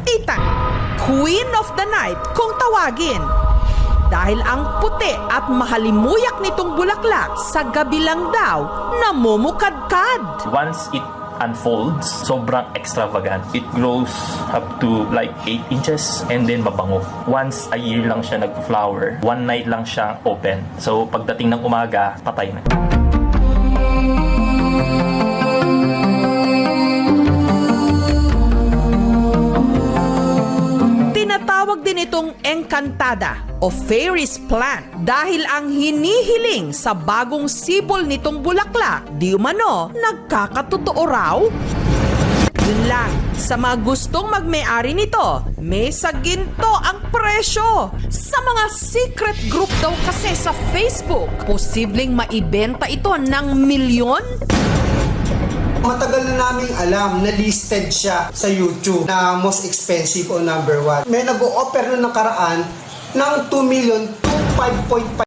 Titan, Queen of the Night kung tawagin. Dahil ang puti at mahalimuyak nitong bulaklak sa gabi lang daw namumukadkad. Once it unfolds, sobrang extravagant. It grows up to like 8 inches and then mabango. Once a year lang siya nag-flower. One night lang siya open. So pagdating ng umaga, patay na. Tinatawag din itong engkantada o fairies plant dahil ang hinihiling sa bagong sibol nitong bulaklak di umano nagkakatotoo raw. Yun lang, sa mga gustong magmay-ari nito, may saginto ang presyo. Sa mga secret group daw kasi sa Facebook, posibleng maibenta ito ng milyon. Matagal na naming alam na listed siya sa YouTube na most expensive o number 1. May nag-o-offer na nakaraan ng 2,000,000 to 5.5